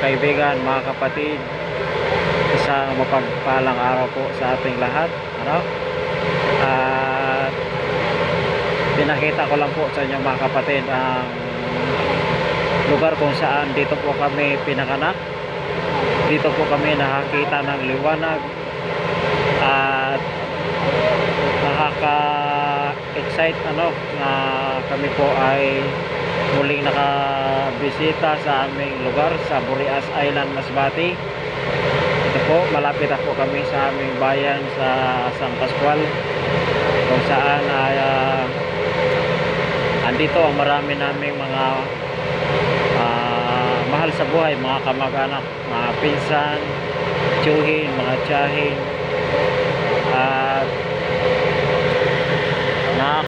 kaibigan, mga kapatid, isang mapagpalang araw po sa ating lahat. Ano? At pinakita ko lang po sa inyo mga kapatid ang lugar kung saan dito po kami pinanganak. Dito po kami nakakita ng liwanag at nakaka-excite na kami po ay muling nakabisita sa aming lugar sa Burias Island, Masbate. Ito po, malapit na po kami sa aming bayan sa San Pascual, kung saan ay andito ang marami naming mga mahal sa buhay, mga kamag-anak, mga pinsan, tiyuhin, mga tiyahin, at